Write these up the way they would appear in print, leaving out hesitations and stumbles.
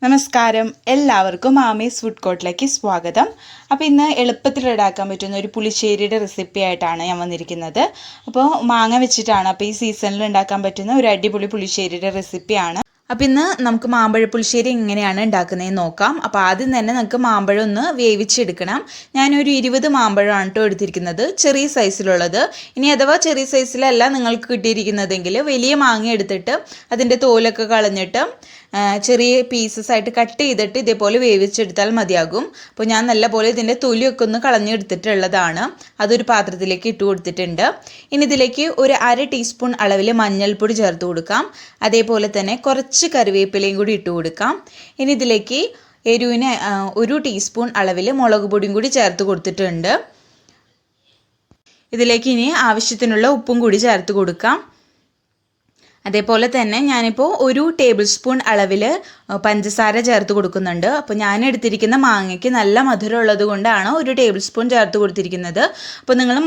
നമസ്കാരം, എല്ലാവർക്കും മാമീസ് ഫുഡ് കോർട്ടിലേക്ക് സ്വാഗതം. അപ്പോൾ ഇന്ന് എളുപ്പത്തിൽ റെഡിയാക്കാൻ പറ്റുന്ന ഒരു പുളിശ്ശേരിയുടെ റെസിപ്പി ആയിട്ടാണ് ഞാൻ വന്നിരിക്കുന്നത്. അപ്പോൾ മാങ്ങ വെച്ചിട്ടാണ് അപ്പോൾ ഈ സീസണിൽ ഉണ്ടാക്കാൻ പറ്റുന്ന ഒരു അടിപൊളി പുളിശ്ശേരിയുടെ റെസിപ്പിയാണ്. അപ്പോൾ ഇന്ന് നമുക്ക് മാമ്പഴ പുളിശ്ശേരി എങ്ങനെയാണ് ഉണ്ടാക്കുന്നതെന്ന് നോക്കാം. അപ്പോൾ ആദ്യം തന്നെ നമുക്ക് മാമ്പഴം ഒന്ന് വേവിച്ചെടുക്കണം. ഞാനൊരു 20 മാമ്പഴമാണ് കേട്ടോ എടുത്തിരിക്കുന്നത്, ചെറിയ സൈസിലുള്ളത്. ഇനി അഥവാ ചെറിയ സൈസിലല്ല നിങ്ങൾക്ക് കിട്ടിയിരിക്കുന്നതെങ്കിൽ വലിയ മാങ്ങ എടുത്തിട്ട് അതിൻ്റെ തോലൊക്കെ കളഞ്ഞിട്ട് ചെറിയ പീസസ് ആയിട്ട് കട്ട് ചെയ്തിട്ട് ഇതേപോലെ വേവിച്ചെടുത്താൽ മതിയാകും. അപ്പോൾ ഞാൻ നല്ലപോലെ ഇതിൻ്റെ തൊലിയൊക്കെ ഒന്ന് കളഞ്ഞെടുത്തിട്ടുള്ളതാണ്. അതൊരു പാത്രത്തിലേക്ക് ഇട്ട് കൊടുത്തിട്ടുണ്ട്. ഇനി ഇതിലേക്ക് ഒരു 1/2 ടീസ്പൂൺ അളവിൽ മഞ്ഞൾപ്പൊടി ചേർത്ത് കൊടുക്കാം. അതേപോലെ തന്നെ കുറച്ച് കറിവേപ്പിലയും കൂടി ഇട്ട് കൊടുക്കാം. ഇനി ഇതിലേക്ക് എരിവിന് 1 ടീസ്പൂൺ അളവിൽ മുളക് പൊടിയും കൂടി ചേർത്ത് കൊടുത്തിട്ടുണ്ട്. ഇതിലേക്ക് ഇനി ആവശ്യത്തിനുള്ള ഉപ്പും കൂടി ചേർത്ത് കൊടുക്കാം. അതേപോലെ തന്നെ ഞാനിപ്പോൾ 1 ടേബിൾ സ്പൂൺ അളവിൽ പഞ്ചസാര ചേർത്ത് കൊടുക്കുന്നുണ്ട്. അപ്പോൾ ഞാൻ എടുത്തിരിക്കുന്ന മാങ്ങയ്ക്ക് നല്ല മധുരം ഉള്ളത് കൊണ്ടാണ് 1 ടേബിൾ സ്പൂൺ ചേർത്ത് കൊടുത്തിരിക്കുന്നത്. അപ്പോൾ നിങ്ങൾ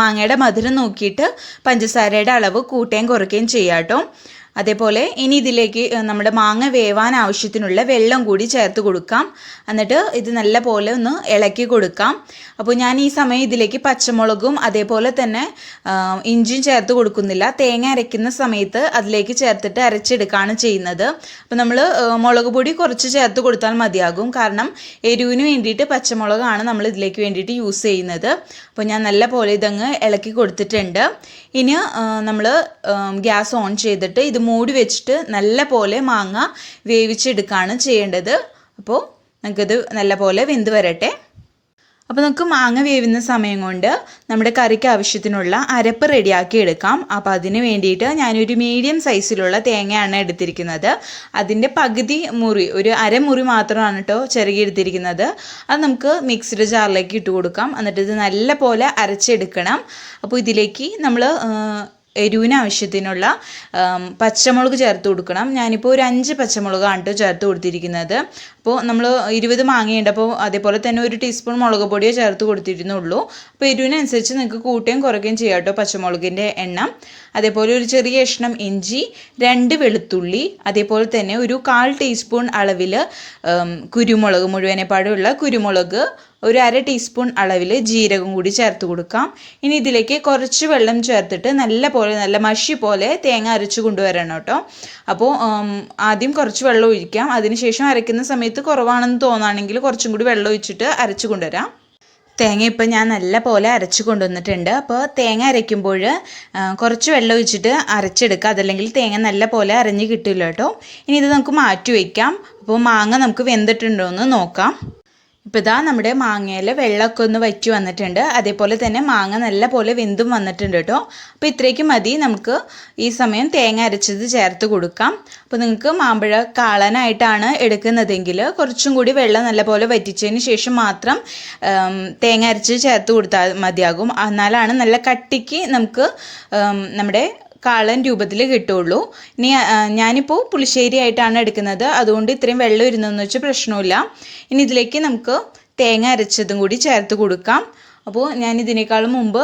മാങ്ങയുടെ മധുരം നോക്കിയിട്ട് പഞ്ചസാരയുടെ അളവ് കൂട്ടുകയും കുറയ്ക്കുകയും ചെയ്യാം കേട്ടോ. അതേപോലെ ഇനി ഇതിലേക്ക് നമ്മുടെ മാങ്ങ വേവാൻ ആവശ്യത്തിനുള്ള വെള്ളം കൂടി ചേർത്ത് കൊടുക്കാം. എന്നിട്ട് ഇത് നല്ല പോലെ ഒന്ന് ഇളക്കി കൊടുക്കാം. അപ്പോൾ ഞാൻ ഈ സമയം ഇതിലേക്ക് പച്ചമുളകും അതേപോലെ തന്നെ ഇഞ്ചിയും ചേർത്ത് കൊടുക്കുന്നില്ല. തേങ്ങ അരയ്ക്കുന്ന സമയത്ത് അതിലേക്ക് ചേർത്തിട്ട് അരച്ചെടുക്കുകയാണ് ചെയ്യുന്നത്. അപ്പോൾ നമ്മൾ മുളക് പൊടി കുറച്ച് ചേർത്ത് കൊടുത്താൽ മതിയാകും. കാരണം എരിവിന് വേണ്ടിയിട്ട് പച്ചമുളകാണ് നമ്മൾ ഇതിലേക്ക് വേണ്ടിയിട്ട് യൂസ് ചെയ്യുന്നത്. അപ്പോൾ ഞാൻ നല്ല പോലെ ഇതങ്ങ് ഇളക്കി കൊടുത്തിട്ടുണ്ട്. ഇനി നമ്മൾ ഗ്യാസ് ഓൺ ചെയ്തിട്ട് ഇത് മൂടി വെച്ചിട്ട് നല്ല പോലെ മാങ്ങ വേവിച്ചെടുക്കുകയാണ് ചെയ്യേണ്ടത്. അപ്പോൾ നമുക്കിത് നല്ല പോലെ വെന്ത് വരട്ടെ. അപ്പോൾ നമുക്ക് മാങ്ങ വേവുന്ന സമയം കൊണ്ട് നമ്മുടെ കറിക്ക് ആവശ്യത്തിനുള്ള അരപ്പ് റെഡിയാക്കി എടുക്കാം. അപ്പോൾ അതിന് വേണ്ടിയിട്ട് ഞാനൊരു മീഡിയം സൈസിലുള്ള തേങ്ങയാണ് എടുത്തിരിക്കുന്നത്. അതിൻ്റെ പകുതി മുറി, ഒരു അരമുറി മാത്രമാണ് കേട്ടോ ചിരകി എടുത്തിരിക്കുന്നത്. അത് നമുക്ക് മിക്സിയുടെ ജാറിലേക്ക് ഇട്ട് കൊടുക്കാം. എന്നിട്ട് ഇത് നല്ല പോലെ അരച്ചെടുക്കണം. അപ്പോൾ ഇതിലേക്ക് നമ്മൾ എരിവിന് ആവശ്യത്തിനുള്ള പച്ചമുളക് ചേർത്ത് കൊടുക്കണം. ഞാനിപ്പോൾ ഒരു 5 പച്ചമുളകാണ് കേട്ടോ ചേർത്ത് കൊടുത്തിരിക്കുന്നത്. അപ്പോൾ നമ്മൾ 20 മാങ്ങയുണ്ട്. അപ്പോൾ അതേപോലെ തന്നെ 1 ടീസ്പൂൺ മുളക് പൊടിയോ ചേർത്ത് കൊടുത്തിരുന്നുള്ളൂ. അപ്പോൾ എരിവിനനുസരിച്ച് നിങ്ങൾക്ക് കൂട്ടുകയും കുറയ്ക്കുകയും ചെയ്യാം കേട്ടോ പച്ചമുളകിൻ്റെ എണ്ണം. അതേപോലെ ഒരു ചെറിയ കഷ്ണം ഇഞ്ചി, 2 വെളുത്തുള്ളി, അതേപോലെ തന്നെ ഒരു 1/4 ടീസ്പൂൺ അളവിൽ കുരുമുളക്, മുഴുവനെപ്പാടുള്ള കുരുമുളക്, ഒരു 1/2 ടീസ്പൂൺ അളവിൽ ജീരകം കൂടി ചേർത്ത് കൊടുക്കാം. ഇനി ഇതിലേക്ക് കുറച്ച് വെള്ളം ചേർത്തിട്ട് നല്ല മഷി പോലെ തേങ്ങ അരച്ച് കൊണ്ടുവരണം കേട്ടോ. അപ്പോൾ ആദ്യം കുറച്ച് വെള്ളം ഒഴിക്കാം. അതിനുശേഷം അരയ്ക്കുന്ന സമയത്ത് കുറവാണെന്ന് തോന്നുകയാണെങ്കിൽ കുറച്ചും കൂടി വെള്ളം ഒഴിച്ചിട്ട് അരച്ച് കൊണ്ടുവരാം. തേങ്ങ ഇപ്പം ഞാൻ നല്ല പോലെ അരച്ച് കൊണ്ടുവന്നിട്ടുണ്ട്. അപ്പോൾ തേങ്ങ അരയ്ക്കുമ്പോൾ കുറച്ച് വെള്ളം ഒഴിച്ചിട്ട് അരച്ചെടുക്കുക. അതല്ലെങ്കിൽ തേങ്ങ നല്ല പോലെ അരഞ്ഞ് കിട്ടില്ല കേട്ടോ. ഇനി ഇത് നമുക്ക് മാറ്റി വയ്ക്കാം. അപ്പോൾ മാങ്ങ നമുക്ക് വെന്തിട്ടുണ്ടോ എന്ന് നോക്കാം. ഇപ്പോൾ ഇതാ നമ്മുടെ മാങ്ങയിൽ വെള്ളമൊക്കെ ഒന്ന് വറ്റി വന്നിട്ടുണ്ട്. അതേപോലെ തന്നെ മാങ്ങ നല്ല പോലെ വെന്തും വന്നിട്ടുണ്ട് കേട്ടോ. അപ്പോൾ ഇത്രയ്ക്ക് മതി. നമുക്ക് ഈ സമയം തേങ്ങ അരച്ചത് ചേർത്ത് കൊടുക്കാം. അപ്പോൾ നിങ്ങൾക്ക് മാമ്പഴ കാളനായിട്ടാണ് എടുക്കുന്നതെങ്കിൽ കുറച്ചും കൂടി വെള്ളം നല്ല പോലെ വറ്റിച്ചതിന് ശേഷം മാത്രം തേങ്ങ അരച്ച് ചേർത്ത് കൊടുത്താൽ മതിയാകും. എന്നാലാണ് നല്ല കട്ടിക്ക് നമുക്ക് നമ്മുടെ കാളൻ രൂപത്തിൽ കിട്ടുള്ളൂ. ഇനി ഞാനിപ്പോൾ പുളിശ്ശേരി ആയിട്ടാണ് എടുക്കുന്നത്, അതുകൊണ്ട് ഇത്രയും വെള്ളം ഇരുന്നെന്ന് വെച്ചാൽ പ്രശ്നമില്ല. ഇനി ഇതിലേക്ക് നമുക്ക് തേങ്ങ അരച്ചതും കൂടി ചേർത്ത് കൊടുക്കാം. അപ്പോൾ ഞാൻ ഇതിനേക്കാളും മുമ്പ്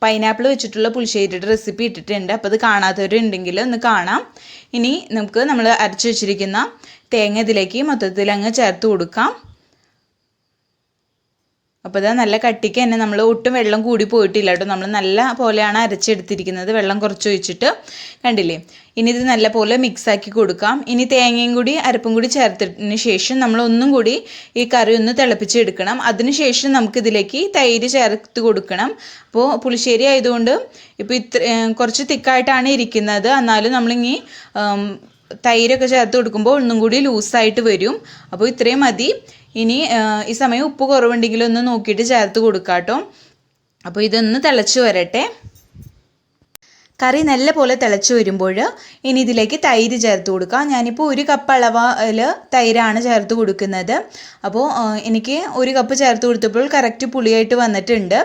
പൈനാപ്പിൾ വെച്ചിട്ടുള്ള പുളിശ്ശേരിയുടെ റെസിപ്പി ഇട്ടിട്ടുണ്ട്. അപ്പോൾ അത് കാണാത്തവരുണ്ടെങ്കിൽ ഒന്ന് കാണാം. ഇനി നമുക്ക് നമ്മൾ അരച്ച് വെച്ചിരിക്കുന്ന തേങ്ങ ഇതിലേക്ക് മൊത്തത്തിൽ അങ്ങ് ചേർത്ത് കൊടുക്കാം. അപ്പോൾ ഇത് നല്ല കട്ടിക്ക് തന്നെ, നമ്മൾ ഒട്ടും വെള്ളം കൂടി പോയിട്ടില്ല കേട്ടോ. നമ്മൾ നല്ല പോലെയാണ് അരച്ചെടുത്തിരിക്കുന്നത്, വെള്ളം കുറച്ച് ഒഴിച്ചിട്ട്. കണ്ടില്ലേ? ഇനി ഇത് നല്ല പോലെ മിക്സാക്കി കൊടുക്കാം. ഇനി തേങ്ങയും കൂടി അരപ്പും കൂടി ചേർത്തതിന് ശേഷം നമ്മൾ ഒന്നും കൂടി ഈ കറി ഒന്ന് തിളപ്പിച്ചെടുക്കണം. അതിനുശേഷം നമുക്കിതിലേക്ക് തൈര് ചേർത്ത് കൊടുക്കണം. അപ്പോൾ പുളിശ്ശേരി ആയതുകൊണ്ട് ഇപ്പോൾ കുറച്ച് തിക്കായിട്ടാണ് ഇരിക്കുന്നത്. എന്നാലും നമ്മളിനി തൈരൊക്കെ ചേർത്ത് കൊടുക്കുമ്പോൾ ഒന്നും കൂടി ലൂസായിട്ട് വരും. അപ്പോൾ ഇത്രയും മതി. ഇനി ഈ സമയം ഉപ്പ് കുറവുണ്ടെങ്കിൽ ഒന്ന് നോക്കിയിട്ട് ചേർത്ത് കൊടുക്കാം കേട്ടോ. അപ്പോൾ ഇതൊന്ന് തിളച്ച് വരട്ടെ. കറി നല്ല പോലെ തിളച്ച് വരുമ്പോൾ ഇനി ഇതിലേക്ക് തൈര് ചേർത്ത് കൊടുക്കാം. ഞാനിപ്പോൾ 1 കപ്പ് അളവിൽ തൈരാണ് ചേർത്ത് കൊടുക്കുന്നത്. അപ്പോൾ എനിക്ക് 1 കപ്പ് ചേർത്ത് കൊടുത്തപ്പോൾ കറക്റ്റ് പുളിയായിട്ട് വന്നിട്ടുണ്ട്.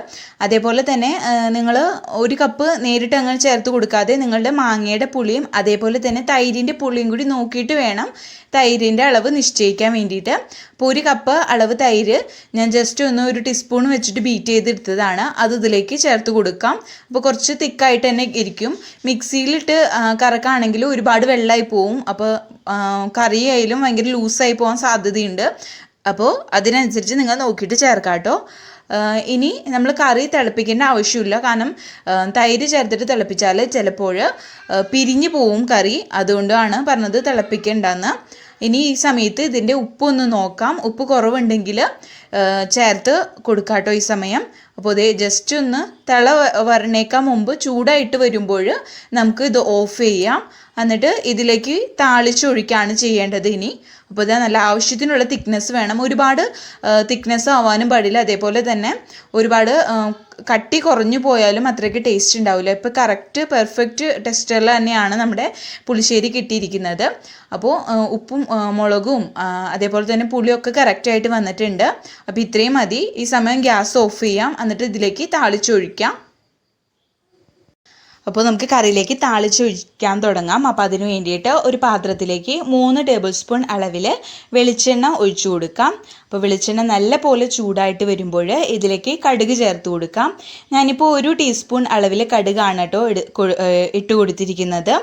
അതേപോലെ തന്നെ നിങ്ങൾ 1 കപ്പ് നേരിട്ട് അങ്ങനെ ചേർത്ത് കൊടുക്കാതെ നിങ്ങളുടെ മാങ്ങയുടെ പുളിയും അതേപോലെ തന്നെ തൈരിൻ്റെ പുളിയും കൂടി നോക്കിയിട്ട് വേണം തൈരിൻ്റെ അളവ് നിശ്ചയിക്കാൻ വേണ്ടിയിട്ട്. അപ്പോൾ 1 കപ്പ് അളവ് തൈര് ഞാൻ ജസ്റ്റ് ഒന്ന് 1 ടീസ്പൂൺ വെച്ചിട്ട് ബീറ്റ് ചെയ്തെടുത്തതാണ്. അത് ഇതിലേക്ക് ചേർത്ത് കൊടുക്കാം. അപ്പോൾ കുറച്ച് തിക്കായിട്ട് തന്നെ ഇരിക്കും ആയിരിക്കും. മിക്സിയിലിട്ട് കറക്കാണെങ്കിൽ ഒരുപാട് വെള്ളമായി പോവും. അപ്പോൾ കറി ആയാലും ഭയങ്കര ലൂസായി പോകാൻ സാധ്യതയുണ്ട്. അപ്പോൾ അതിനനുസരിച്ച് നിങ്ങൾ നോക്കിയിട്ട് ചേർക്കാം കേട്ടോ. ഇനി നമ്മൾ കറി തിളപ്പിക്കേണ്ട ആവശ്യമില്ല. കാരണം തൈര് ചേർത്തിട്ട് തിളപ്പിച്ചാൽ ചിലപ്പോൾ പിരിഞ്ഞു പോവും കറി. അതുകൊണ്ടാണ് പറഞ്ഞത് തിളപ്പിക്കേണ്ടെന്ന്. ഇനി ഈ സമയത്ത് ഇതിൻ്റെ ഉപ്പൊന്ന് നോക്കാം. ഉപ്പ് കുറവുണ്ടെങ്കിൽ ചേർത്ത് കൊടുക്കാം കേട്ടോ ഈ സമയം. അപ്പോൾ ഇത് ജസ്റ്റ് ഒന്ന് വരണേക്കാൻ മുമ്പ് ചൂടായിട്ട് വരുമ്പോൾ നമുക്ക് ഇത് ഓഫ് ചെയ്യാം. എന്നിട്ട് ഇതിലേക്ക് താളിച്ചൊഴിക്കുകയാണ് ചെയ്യേണ്ടത് ഇനി. അപ്പോൾ ഇത് നല്ല ആവശ്യത്തിനുള്ള തിക്നെസ് വേണം. ഒരുപാട് തിക്നെസ് ആവാനും പാടില്ല. അതേപോലെ തന്നെ ഒരുപാട് കട്ടി കുറഞ്ഞു പോയാലും അത്രയ്ക്ക് ടേസ്റ്റ് ഉണ്ടാവില്ല. ഇപ്പോൾ കറക്റ്റ് പെർഫെക്റ്റ് ടെക്സ്ചറിൽ തന്നെയാണ് നമ്മുടെ പുളിശ്ശേരി കിട്ടിയിരിക്കുന്നത്. അപ്പോൾ ഉപ്പും മുളകും അതേപോലെ തന്നെ പുളിയൊക്കെ കറക്റ്റായിട്ട് വന്നിട്ടുണ്ട്. അപ്പോൾ ഇത്രയും മതി. ഈ സമയം ഗ്യാസ് ഓഫ് ചെയ്യാം. എന്നിട്ട് ഇതിലേക്ക് താളിച്ചൊഴിക്കാം. അപ്പോൾ നമുക്ക് കറിയിലേക്ക് താളിച്ചൊഴിക്കാൻ തുടങ്ങാം. അപ്പോൾ അതിന് വേണ്ടിയിട്ട് ഒരു പാത്രത്തിലേക്ക് 3 ടേബിൾ സ്പൂൺ അളവിൽ വെളിച്ചെണ്ണ ഒഴിച്ചു കൊടുക്കാം. അപ്പോൾ വെളിച്ചെണ്ണ നല്ല പോലെ ചൂടായിട്ട് വരുമ്പോൾ ഇതിലേക്ക് കടുക് ചേർത്ത് കൊടുക്കാം. ഞാനിപ്പോൾ 1 ടീസ്പൂൺ അളവിൽ കടുകാണ് കേട്ടോ ഇട്ട് കൊടുത്തിരിക്കുന്നത്.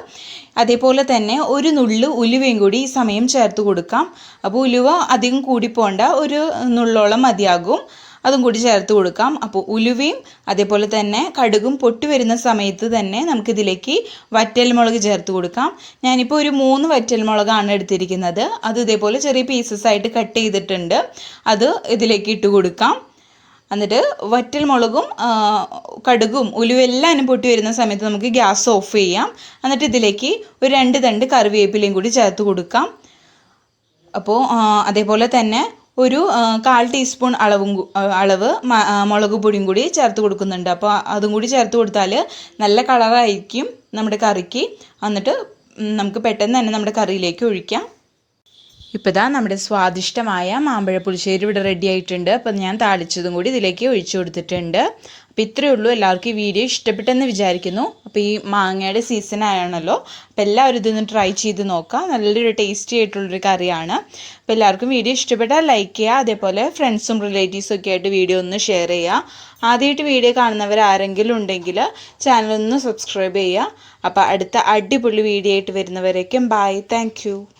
അതേപോലെ തന്നെ ഒരു നുള്ളു ഉലുവയും കൂടി ഈ സമയം ചേർത്ത് കൊടുക്കാം. അപ്പോൾ ഉലുവ അധികം കൂടിപ്പോണ്ട, ഒരു നുള്ളോളം മതിയാകും. അതും കൂടി ചേർത്ത് കൊടുക്കാം. അപ്പോൾ ഉലുവയും അതേപോലെ തന്നെ കടുകും പൊട്ടി വരുന്ന സമയത്ത് തന്നെ നമുക്കിതിലേക്ക് വറ്റൽമുളക് ചേർത്ത് കൊടുക്കാം. ഞാനിപ്പോൾ ഒരു 3 വറ്റൽമുളകാണ് എടുത്തിരിക്കുന്നത്. അത് ഇതേപോലെ ചെറിയ പീസസ് ആയിട്ട് കട്ട് ചെയ്തിട്ടുണ്ട്. അത് ഇതിലേക്ക് ഇട്ട് കൊടുക്കാം. എന്നിട്ട് വറ്റൽമുളകും കടുകും ഉലുവെല്ലാം പൊട്ടി വരുന്ന സമയത്ത് നമുക്ക് ഗ്യാസ് ഓഫ് ചെയ്യാം. എന്നിട്ട് ഇതിലേക്ക് ഒരു 2 തണ്ട് കറിവേപ്പിലയും കൂടി ചേർത്ത് കൊടുക്കാം. അപ്പോൾ അതേപോലെ തന്നെ ഒരു 1/4 ടീസ്പൂൺ അളവ് മുളക് പൊടിയും കൂടി ചേർത്ത് കൊടുക്കുന്നുണ്ട്. അപ്പോൾ അതും കൂടി ചേർത്ത് കൊടുത്താൽ നല്ല കളറായിരിക്കും നമ്മുടെ കറിക്ക്. എന്നിട്ട് നമുക്ക് പെട്ടെന്ന് തന്നെ നമ്മുടെ കറിയിലേക്ക് ഒഴിക്കാം. ഇപ്പോൾ ഇതാ നമ്മുടെ സ്വാദിഷ്ടമായ മാമ്പഴ പുളിശ്ശേരി ഇവിടെ റെഡി ആയിട്ടുണ്ട്. അപ്പോൾ ഞാൻ താളിച്ചതും കൂടി ഇതിലേക്ക് ഒഴിച്ചു കൊടുത്തിട്ടുണ്ട്. അപ്പോൾ ഇത്രയേ ഉള്ളൂ. എല്ലാവർക്കും ഈ വീഡിയോ ഇഷ്ടപ്പെട്ടെന്ന് വിചാരിക്കുന്നു. അപ്പോൾ ഈ മാങ്ങയുടെ സീസൺ ആണല്ലോ, അപ്പോൾ എല്ലാവരും ഇതൊന്ന് ട്രൈ ചെയ്ത് നോക്കാം. നല്ലൊരു ടേസ്റ്റി ആയിട്ടുള്ളൊരു കറിയാണ്. അപ്പോൾ എല്ലാവർക്കും വീഡിയോ ഇഷ്ടപ്പെട്ടാൽ ലൈക്ക് ചെയ്യുക. അതേപോലെ ഫ്രണ്ട്സും റിലേറ്റീവ്സും ഒക്കെ ആയിട്ട് വീഡിയോ ഒന്ന് ഷെയർ ചെയ്യുക. ആദ്യമായിട്ട് വീഡിയോ കാണുന്നവർ ആരെങ്കിലും ഉണ്ടെങ്കിൽ ചാനൽ ഒന്ന് സബ്സ്ക്രൈബ് ചെയ്യുക. അപ്പോൾ അടുത്ത അടിപൊളി വീഡിയോ ആയിട്ട് വരുന്നവരേക്കും ബൈ. താങ്ക്